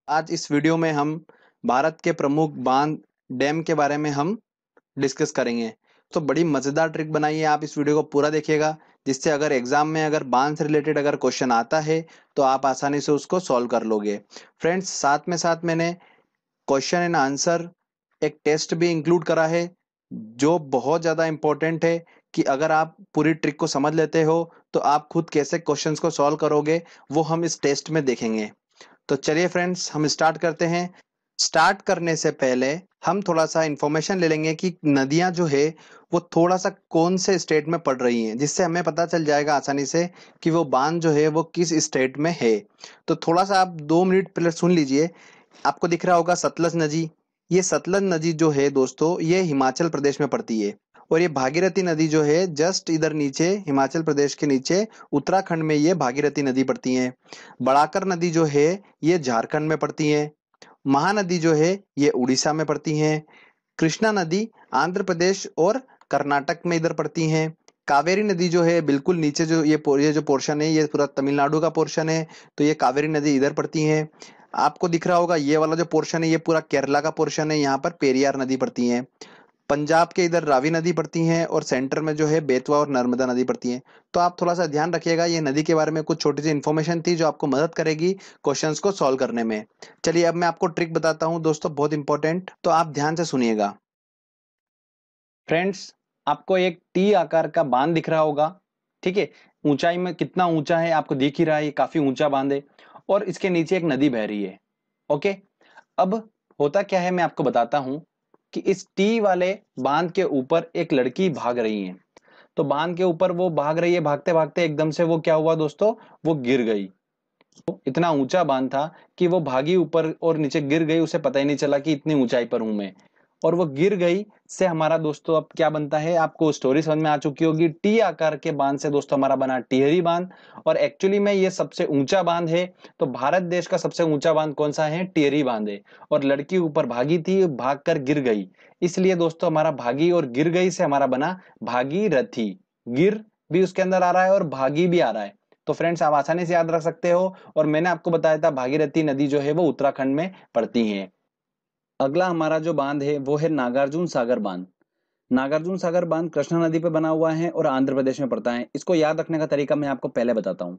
आज इस वीडियो में हम भारत के प्रमुख बांध डैम के बारे में हम डिस्कस करेंगे। तो बड़ी मज़ेदार ट्रिक बनाई है, आप इस वीडियो को पूरा देखिएगा, जिससे अगर एग्जाम में अगर बांध से रिलेटेड अगर क्वेश्चन आता है तो आप आसानी से उसको सॉल्व कर लोगे। फ्रेंड्स, साथ में साथ मैंने क्वेश्चन एंड आंसर एक टेस्ट भी इंक्लूड करा है, जो बहुत ज़्यादा इंपॉर्टेंट है कि अगर आप पूरी ट्रिक को समझ लेते हो तो आप खुद कैसे क्वेश्चंस को सॉल्व करोगे, वो हम इस टेस्ट में देखेंगे। तो चलिए फ्रेंड्स, हम स्टार्ट करते हैं। स्टार्ट करने से पहले हम थोड़ा सा इंफॉर्मेशन ले लेंगे कि नदियां जो है वो थोड़ा सा कौन से स्टेट में पड़ रही हैं, जिससे हमें पता चल जाएगा आसानी से कि वो बांध जो है वो किस स्टेट में है। तो थोड़ा सा आप 2 मिनट पहले सुन लीजिए। आपको दिख रहा होगा सतलज नदी। ये सतलज नदी जो है दोस्तों, ये हिमाचल प्रदेश में पड़ती है। और ये भागीरथी नदी जो है जस्ट इधर नीचे, हिमाचल प्रदेश के नीचे उत्तराखंड में ये भागीरथी नदी पड़ती है। बड़ाकर नदी जो है ये झारखंड में पड़ती है। महानदी जो है ये उड़ीसा में पड़ती हैं। कृष्णा नदी आंध्र प्रदेश और कर्नाटक में इधर पड़ती हैं। कावेरी नदी जो है बिल्कुल नीचे, जो ये जो पोर्शन है ये पूरा तमिलनाडु का पोर्शन है, तो ये कावेरी नदी इधर पड़ती है। आपको दिख रहा होगा ये वाला जो पोर्शन है ये पूरा केरला का पोर्शन है, यहाँ पर पेरियार नदी पड़ती है। पंजाब के इधर रावी नदी पड़ती है और सेंटर में जो है बेतवा और नर्मदा नदी पड़ती है। तो आप थोड़ा सा ध्यान रखिएगा, ये नदी के बारे में कुछ छोटी सी इन्फॉर्मेशन थी जो आपको मदद करेगी क्वेश्चंस को सॉल्व करने में। चलिए अब मैं आपको ट्रिक बताता हूँ दोस्तों, बहुत इंपॉर्टेंट, तो आप ध्यान से सुनिएगा। फ्रेंड्स, आपको एक टी आकार का बांध दिख रहा होगा, ठीक है। ऊंचाई में कितना ऊंचा है आपको दिख ही रहा है, ये काफी ऊंचा बांध है और इसके नीचे एक नदी बह रही है। ओके, अब होता क्या है मैं आपको बताता हूं कि इस टी वाले बांध के ऊपर एक लड़की भाग रही है। तो बांध के ऊपर वो भाग रही है, भागते भागते एकदम से वो क्या हुआ दोस्तों, वो गिर गई। इतना ऊंचा बांध था कि वो भागी ऊपर और नीचे गिर गई, उसे पता ही नहीं चला कि इतनी ऊंचाई पर हूं मैं। और वो गिर गई से हमारा दोस्तों अब क्या बनता है, आपको स्टोरी समझ में आ चुकी होगी। टी आकार के बांध से दोस्तों हमारा बना टिहरी बांध। और एक्चुअली में ये सबसे ऊंचा बांध है। तो भारत देश का सबसे ऊंचा बांध कौन सा है, टिहरी बांध है। और लड़की ऊपर भागी थी, भागकर गिर गई, इसलिए दोस्तों हमारा भागी और गिर गई से हमारा बना भागीरथी। गिर भी उसके अंदर आ रहा है और भागी भी आ रहा है। तो फ्रेंड्स, आप आसानी से याद रख सकते हो। और मैंने आपको बताया था भागीरथी नदी जो है वो उत्तराखंड में पड़ती है। अगला हमारा जो बांध है वो है नागार्जुन सागर बांध। नागार्जुन सागर बांध कृष्णा नदी पर बना हुआ है और आंध्र प्रदेश में पड़ता है। इसको याद रखने का तरीका मैं आपको पहले बताता हूँ।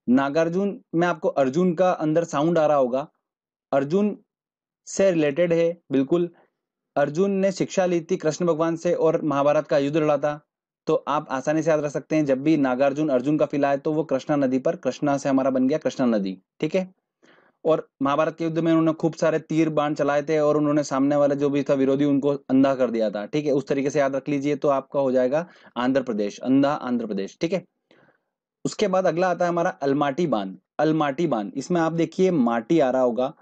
नागार्जुन में आपको अर्जुन का अंदर साउंड आ रहा होगा, अर्जुन से रिलेटेड है बिल्कुल। अर्जुन ने शिक्षा ली थी कृष्ण भगवान से और महाभारत का युद्ध लड़ा था। तो आप आसानी से याद रख सकते हैं, जब भी नागार्जुन अर्जुन का फिला है तो वो कृष्णा नदी पर, कृष्णा से हमारा बन गया कृष्णा नदी, ठीक है। और महाभारत के युद्ध में उन्होंने खूब सारे तीर बाण चलाए थे और उन्होंने सामने वाले जो भी था विरोधी उनको अंधा कर दिया था, ठीक है। उस तरीके से याद रख लीजिए तो आपका हो जाएगा आंध्र प्रदेश, अंधा आंध्र प्रदेश, ठीक है। उसके बाद अगला आता है हमारा अलमाटी बांध। अलमाटी बांध, इसमें आप देखिए माटी आ रहा होगा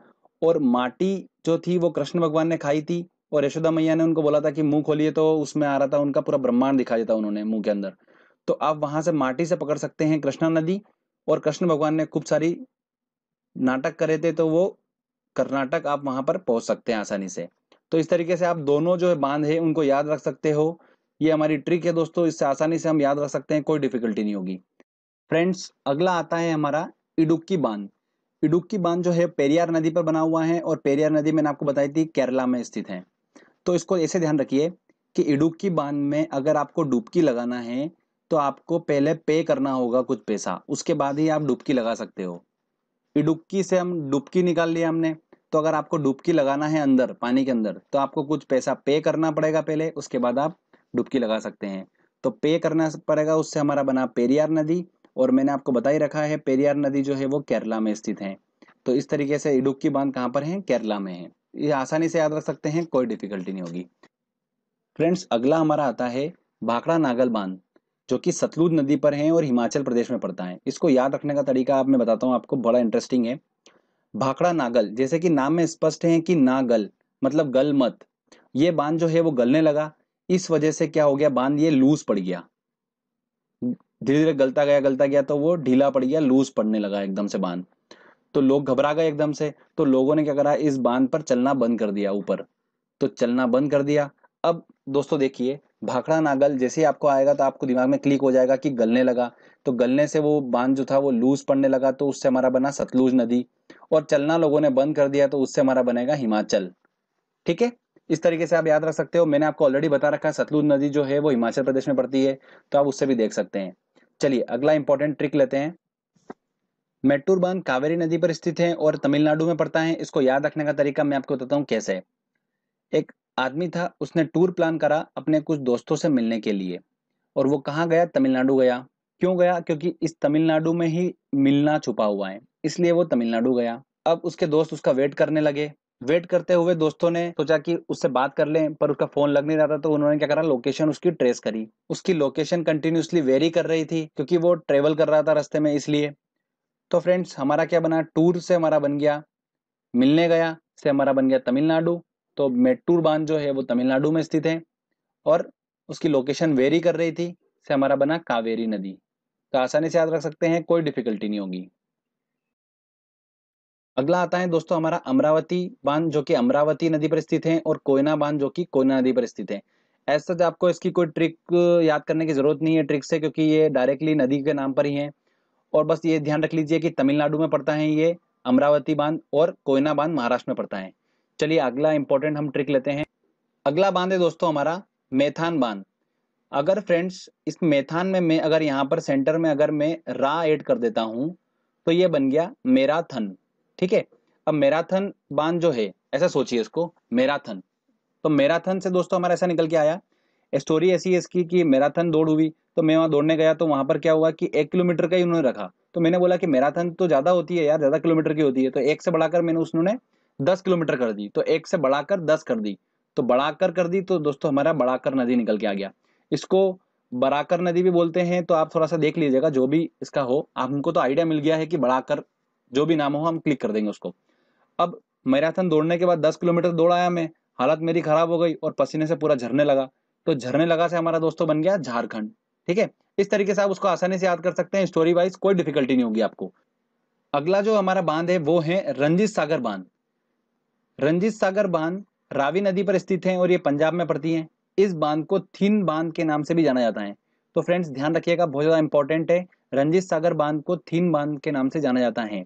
और माटी जो थी वो कृष्ण भगवान ने खाई थी और यशोदा मैया ने उनको बोला था कि मुंह खोलिए, तो उसमें आ रहा था उनका पूरा ब्रह्मांड दिखा देता उन्होंने मुंह के अंदर। तो आप वहां से माटी से पकड़ सकते हैं कृष्णा नदी। और कृष्ण भगवान ने खूब सारी नाटक करे थे तो वो कर्नाटक आप वहां पर पहुंच सकते हैं आसानी से। तो इस तरीके से आप दोनों जो है बांध है उनको याद रख सकते हो। ये हमारी ट्रिक है दोस्तों, इससे आसानी से हम याद रख सकते हैं, कोई डिफिकल्टी नहीं होगी। फ्रेंड्स, अगला आता है हमारा इडुक्की बांध। इडुक्की बांध जो है पेरियार नदी पर बना हुआ है और पेरियार नदी मैंने आपको बताई थी केरला में स्थित है। तो इसको ऐसे ध्यान रखिए कि इडुक्की बांध में अगर आपको डुबकी लगाना है तो आपको पहले पे करना होगा कुछ पैसा, उसके बाद ही आप डुबकी लगा सकते हो। डुबकी से हम डुबकी निकाल लिया हमने। तो अगर आपको डुबकी लगाना है अंदर पानी के अंदर तो आपको कुछ पैसा पे करना पड़ेगा पहले, उसके बाद आप डुबकी लगा सकते हैं। तो पे करना पड़ेगा, उससे हमारा बना पेरियार नदी। और मैंने आपको बता ही रखा है पेरियार नदी जो है वो केरला में स्थित है। तो इस तरीके से इडुक्की बांध कहाँ पर है, केरला में है। ये आसानी से याद रख सकते हैं, कोई डिफिकल्टी नहीं होगी। फ्रेंड्स, अगला हमारा आता है भाखड़ा नागल बांध, जो कि सतलुज नदी पर है और हिमाचल प्रदेश में पड़ता है। इसको याद रखने का तरीका आप मैं बताता हूँ आपको, बड़ा इंटरेस्टिंग है। भाखड़ा नागल, जैसे कि नाम में स्पष्ट है कि नागल मतलब गल मत। ये बांध जो है वो गलने लगा, इस वजह से क्या हो गया, बांध ये लूज पड़ गया। धीरे धीरे गलता गया तो वो ढीला पड़ गया, लूज पड़ने लगा एकदम से बांध। तो लोग घबरा गए एकदम से, तो लोगों ने क्या करा, इस बांध पर चलना बंद कर दिया ऊपर। तो चलना बंद कर दिया। अब दोस्तों देखिए, भाखड़ा नागल जैसे ही आपको आएगा तो आपको दिमाग में क्लिक हो जाएगा कि गलने लगा, तो गलने से वो बांध जो था वो लूज पड़ने लगा, तो उससे हमारा बना सतलुज नदी, और चलना लोगों ने बंद कर दिया तो उससे हमारा बनेगा हिमाचल। ठीक है, इस तरीके से आप याद रख सकते हो। मैंने आपको ऑलरेडी बता रखा है सतलुज नदी जो है वो हिमाचल प्रदेश में पड़ती है, तो आप उससे भी देख सकते हैं। चलिए अगला इंपॉर्टेंट ट्रिक लेते हैं। मेट्टूर बांध कावेरी नदी पर स्थित है और तमिलनाडु में पड़ता है। इसको याद रखने का तरीका मैं आपको बताता हूँ कैसे। एक आदमी था, उसने टूर प्लान करा अपने कुछ दोस्तों से मिलने के लिए, और वो कहाँ गया? तमिलनाडु गया। क्यों गया? क्योंकि इस तमिलनाडु में ही मिलना छुपा हुआ है, इसलिए वो तमिलनाडु गया। अब उसके दोस्त उसका वेट करने लगे। वेट करते हुए दोस्तों ने सोचा कि उससे बात कर लें, पर उसका फोन लग नहीं रहा था, तो उन्होंने क्या करा, लोकेशन उसकी ट्रेस करी। उसकी लोकेशन कंटिन्यूसली वेरी कर रही थी क्योंकि वो ट्रेवल कर रहा था रास्ते में, इसलिए। तो फ्रेंड्स हमारा क्या बना, टूर से हमारा बन गया मिलने गया, से हमारा बन गया तमिलनाडु। तो मेट्टूर बांध जो है वो तमिलनाडु में स्थित है, और उसकी लोकेशन वेरी कर रही थी, से हमारा बना कावेरी नदी। तो आसानी से याद रख सकते हैं, कोई डिफिकल्टी नहीं होगी। अगला आता है दोस्तों हमारा अमरावती बांध, जो कि अमरावती नदी पर स्थित है, और कोयना बांध जो कि कोयना नदी पर स्थित है। ऐसा तो आपको इसकी कोई ट्रिक याद करने की जरूरत नहीं है ट्रिक से, क्योंकि ये डायरेक्टली नदी के नाम पर ही है। और बस ये ध्यान रख लीजिए कि तमिलनाडु में पड़ता है ये अमरावती बांध, और कोयना बांध महाराष्ट्र में पड़ता है। चलिए अगला इंपॉर्टेंट हम ट्रिक लेते हैं। अगला बांध है दोस्तों हमारा मेथान बांध। अगर फ्रेंड्स इस मेथान में मैं अगर यहाँ पर सेंटर में अगर मैं रा ऐड कर देता हूं, तो ये बन गया मैराथन। ठीक है, अब मैराथन बांध जो है, ऐसा सोचिए इसको मैराथन। तो मैराथन से दोस्तों हमारा ऐसा निकल के आया, स्टोरी ऐसी है इसकी कि मैराथन दौड़ हुई, तो मैं वहां दौड़ने गया, तो वहां पर क्या हुआ कि 1 किलोमीटर का ही उन्होंने रखा। तो मैंने बोला कि मैराथन तो ज्यादा होती है यार, ज्यादा किलोमीटर की होती है, तो एक से बढ़ाकर मैंने उसने 10 किलोमीटर कर दी, तो एक से बढ़ाकर 10 कर दी, तो बढ़ाकर कर दी, तो दोस्तों हमारा बढ़ाकर नदी निकल के आ गया। इसको बराकर नदी भी बोलते हैं, तो आप थोड़ा सा देख लीजिएगा जो भी इसका हो। हमको तो आइडिया मिल गया है कि बढ़ाकर जो भी नाम हो हम क्लिक कर देंगे उसको। अब मैराथन दौड़ने के बाद 10 किलोमीटर दौड़ आया मैं, हालत मेरी खराब हो गई और पसीने से पूरा झरने लगा। तो झरने लगा से हमारा दोस्तों बन गया झारखंड। ठीक है, इस तरीके से आप उसको आसानी से याद कर सकते हैं, स्टोरी वाइज कोई डिफिकल्टी नहीं होगी आपको। अगला जो हमारा बांध है वो है रंजीत सागर बांध। रंजीत सागर बांध रावी नदी पर स्थित है और ये पंजाब में पड़ती है। इस बांध को थिन बांध के नाम से भी जाना जाता है। तो फ्रेंड्स ध्यान रखिएगा, बहुत ज्यादा इंपॉर्टेंट है। रंजीत सागर बांध को थिन बांध के नाम से जाना जाता है।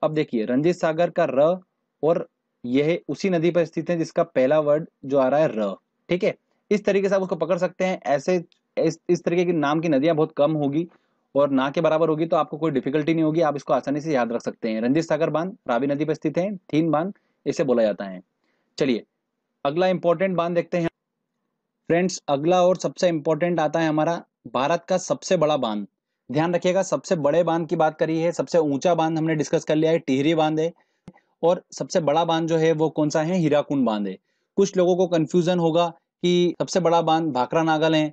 अब देखिए रंजीत सागर का र, और यह उसी नदी पर स्थित है जिसका पहला वर्ड जो आ रहा है र। ठीक है, इस तरीके से आप उसको पकड़ सकते हैं। ऐसे इस तरीके के नाम की नदियां बहुत कम होगी और ना के बराबर होगी, तो आपको कोई डिफिकल्टी नहीं होगी, आप इसको आसानी से याद रख सकते हैं। रंजीत सागर बांध रावी नदी पर स्थित है, थीन बांध इसे बोला जाता है। चलिए अगला इंपॉर्टेंट बांध देखते हैं फ्रेंड्स। अगला और सबसे इंपॉर्टेंट आता है हमारा भारत का सबसे बड़ा बांध। ध्यान रखिएगा, सबसे बड़े बांध की बात करी है, सबसे ऊंचा बांध हमने डिस्कस कर लिया है, टिहरी बांध है। और सबसे बड़ा बांध जो है वो कौन सा है? हीराकुंड बांध है। कुछ लोगों को कंफ्यूजन होगा कि सबसे बड़ा बांध भाखड़ा नागल है,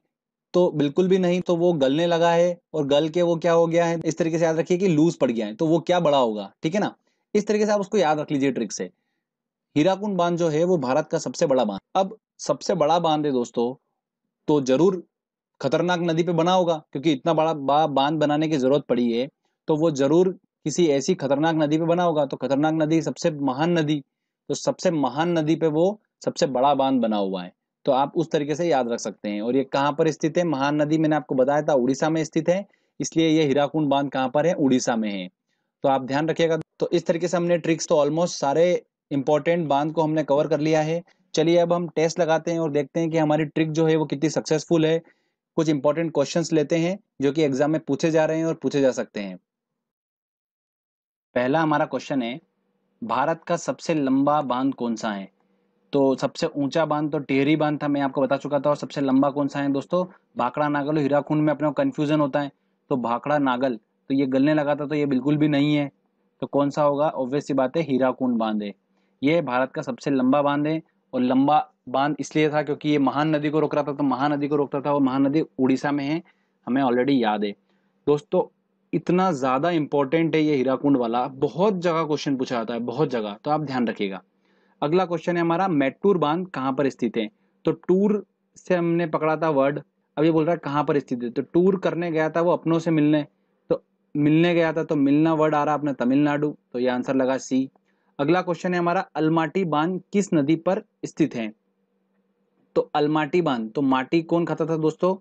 तो बिल्कुल भी नहीं, तो वो गलने लगा है, और गल के वो क्या हो गया है, इस तरीके से याद रखिए कि लूज पड़ गया है, तो वो क्या बड़ा होगा। ठीक है ना, इस तरीके से आप उसको याद रख लीजिए ट्रिक से। हीराकुंड बांध जो है वो भारत का सबसे बड़ा बांध। अब सबसे बड़ा बांध है दोस्तों, तो जरूर खतरनाक नदी पे बना होगा, क्योंकि इतना बड़ा बांध बनाने की जरूरत पड़ी है, तो वो जरूर किसी ऐसी खतरनाक नदी पे बना होगा। तो खतरनाक नदी सबसे महान नदी, तो सबसे महान नदी पे वो सबसे बड़ा बांध बना हुआ है, तो आप उस तरीके से याद रख सकते हैं। और ये कहाँ पर स्थित है? महान नदी मैंने आपको बताया था उड़ीसा में स्थित है, इसलिए ये हीराकुंड बांध कहाँ पर है? उड़ीसा में है, तो आप ध्यान रखिएगा। तो इस तरीके से हमने ट्रिक्स तो ऑलमोस्ट सारे इंपॉर्टेंट बांध को हमने कवर कर लिया है। चलिए अब हम टेस्ट लगाते हैं और देखते हैं कि हमारी ट्रिक जो है वो कितनी सक्सेसफुल है। कुछ इंपॉर्टेंट क्वेश्चंस लेते हैं जो कि एग्जाम में पूछे जा रहे हैं और पूछे जा सकते हैं। पहला हमारा क्वेश्चन है, भारत का सबसे लंबा बांध कौन सा है? तो सबसे ऊंचा बांध तो टिहरी बांध था, मैं आपको बता चुका था। और सबसे लंबा कौन सा है दोस्तों? भाखड़ा नागल और हीराकुंड में अपने को कंफ्यूजन होता है, तो भाखड़ा नागल, तो ये गलने लगा था, तो ये बिल्कुल भी नहीं है। तो कौन सा होगा? ऑब्वियस सी बात है, हीराकुंड बांध है। ये भारत का सबसे लंबा बांध है, और लंबा बांध इसलिए था क्योंकि ये महान नदी को रोक रहा था, तो महानदी को रोकता था, और महानदी उड़ीसा में है, हमें ऑलरेडी याद है दोस्तों। इतना ज्यादा इंपॉर्टेंट है ये हीराकुंड वाला, बहुत जगह क्वेश्चन पूछा जाता है, बहुत जगह, तो आप ध्यान रखिएगा। अगला क्वेश्चन है हमारा, मेट्टूर बांध कहाँ पर स्थित है? तो टूर से हमने पकड़ा था वर्ड, अब ये बोल रहा है कहाँ पर स्थित है, तो टूर करने गया था वो अपनों से मिलने, तो मिलने गया था, तो मिलना वर्ड आ रहा अपने तमिलनाडु, तो ये आंसर लगा सी। अगला क्वेश्चन है हमारा, अलमाटी बांध किस नदी पर स्थित है? तो अलमाटी बांध, तो माटी कौन खाता था दोस्तों?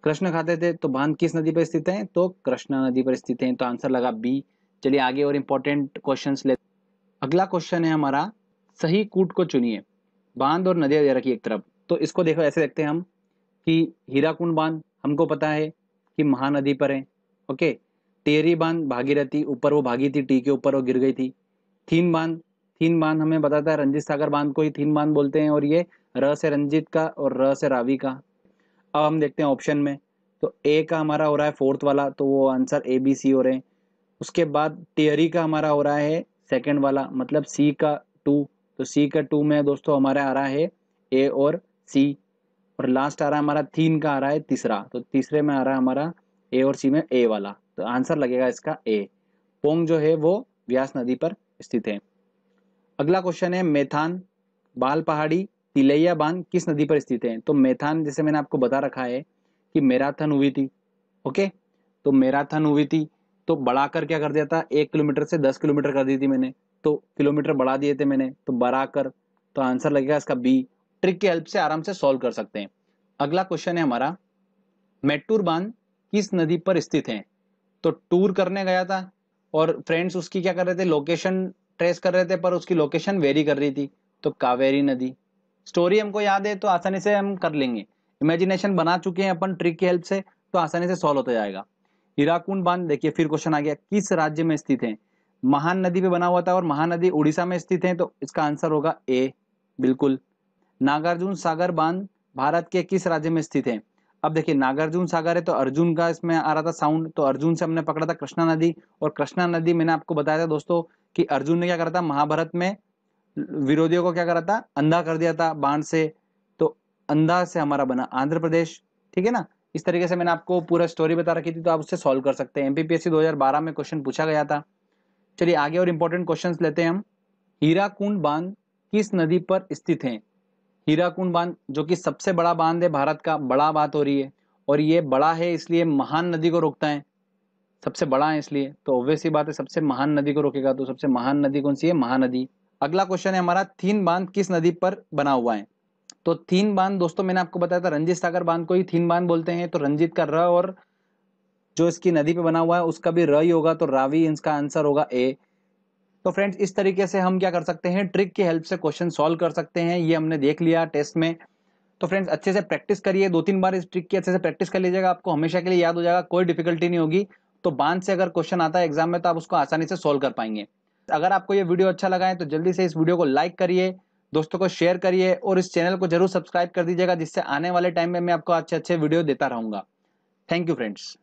कृष्ण खाते थे। तो बांध किस नदी पर स्थित है? तो कृष्णा नदी पर स्थित है। तो आंसर लगा बी। चलिए आगे और इंपॉर्टेंट क्वेश्चंस ले। अगला क्वेश्चन है हमारा, सही कूट को चुनिए। बांध और नदियां दे रखी एक तरफ, तो इसको देखो ऐसे देखते हैं हम कि हीराकुंड बांध हमको पता है कि महानदी पर है। ओके। टेहरी बांध भागीरथी, ऊपर वो भागी थी, टी के ऊपर वो गिर गई थी। थीन बांध, थीन बांध हमें बताता है रंजीत सागर बांध को ही थीन बांध बोलते हैं, और ये र से रंजीत का और र से रावी का। अब हम देखते हैं ऑप्शन में, तो ए का हमारा हो रहा है फोर्थ वाला, तो वो आंसर ए बी सी हो रहे हैं। उसके बाद टियरी का हमारा हो रहा है सेकंड वाला, मतलब सी का टू। तो सी का टू में दोस्तों हमारा आ रहा है ए और सी। और लास्ट आ रहा है हमारा थीन का आ रहा है तीसरा, तो तीसरे में आ रहा है हमारा ए और सी में ए वाला। तो आंसर लगेगा इसका ए। पोंग जो है वो व्यास नदी पर स्थित है। अगला क्वेश्चन है, मेथान, बाल पहाड़ी, तिलैया बांध किस नदी पर स्थित है? तो मेथान जैसे मैंने आपको बता रखा है कि मैराथन हुई थी। ओके। तो मैराथन हुई थी, तो बढ़ाकर क्या कर दिया था, 1 किलोमीटर से 10 किलोमीटर कर दी थी मैंने, तो किलोमीटर बढ़ा दिए थे मैंने, तो बढ़ाकर। तो आंसर लगेगा इसका बी। ट्रिक की हेल्प से आराम से सॉल्व कर सकते हैं। अगला क्वेश्चन है हमारा, मेट्टूर बांध किस नदी पर स्थित है? तो टूर करने गया था और फ्रेंड्स उसकी क्या कर रहे थे, लोकेशन ट्रेस कर रहे थे, पर उसकी लोकेशन वेरी कर रही थी। तो कावेरी नदी। स्टोरी हमको याद है तो आसानी से हम कर लेंगे, इमेजिनेशन बना चुके हैं अपन ट्रिक की हेल्प से, तो आसानी से सॉल्व होता जाएगा। हीराकुंड बांध देखिए, फिर क्वेश्चन आ गया, किस राज्य में स्थित है? महान नदी पे बना हुआ था और महानदी उड़ीसा में स्थित है, तो इसका आंसर होगा ए, बिल्कुल। नागार्जुन सागर बांध भारत के किस राज्य में स्थित है? अब देखिए नागार्जुन सागर है तो अर्जुन का इसमें आ रहा था साउंड, तो अर्जुन से हमने पकड़ा था कृष्णा नदी। और कृष्णा नदी मैंने आपको बताया था दोस्तों कि अर्जुन ने क्या करा था, महाभारत में विरोधियों को क्या करा था, अंधा कर दिया था बाण से। तो अंधा से हमारा बना आंध्र प्रदेश। ठीक है ना। इस तरीके से मैंने आपको पूरा स्टोरी बता रखी थी, तो आप उससे सॉल्व कर सकते हैं। एमपीपीएससी 2012 में क्वेश्चन पूछा गया था। चलिए आगे और इंपॉर्टेंट क्वेश्चंस लेते हैं हम। हीराकुंड बांध किस नदी पर स्थित है? हीराकुंड बांध जो कि सबसे बड़ा बांध है भारत का, बड़ा बात हो रही है, और ये बड़ा है इसलिए महान नदी को रोकता है, सबसे बड़ा है इसलिए, तो ऑब्वियस सी बात है सबसे महान नदी को रोकेगा, तो सबसे महान नदी कौन सी है? महानदी। अगला क्वेश्चन है हमारा, थीन बांध किस नदी पर बना हुआ है? तो थीन बांध दोस्तों मैंने आपको बताया था रंजीत सागर बांध को ही थीन बांध बोलते हैं, तो रंजीत का र, और जो इसकी नदी पे बना हुआ है उसका भी र ही होगा, तो रावी इसका आंसर होगा ए। तो फ्रेंड्स इस तरीके से हम क्या कर सकते हैं, ट्रिक की हेल्प से क्वेश्चन सॉल्व कर सकते हैं। ये हमने देख लिया टेस्ट में। तो फ्रेंड्स अच्छे से प्रैक्टिस करिए, 2-3 बार इस ट्रिक की अच्छे से प्रैक्टिस कर लीजिएगा, आपको हमेशा के लिए याद हो जाएगा, कोई डिफिकल्टी नहीं होगी। तो बांध से अगर क्वेश्चन आता है एग्जाम में तो आप उसको आसानी से सोल्व कर पाएंगे। अगर आपको ये वीडियो अच्छा लगा है तो जल्दी से इस वीडियो को लाइक करिए, दोस्तों को शेयर करिए, और इस चैनल को जरूर सब्सक्राइब कर दीजिएगा, जिससे आने वाले टाइम में मैं आपको अच्छे अच्छे वीडियो देता रहूंगा। Thank you friends.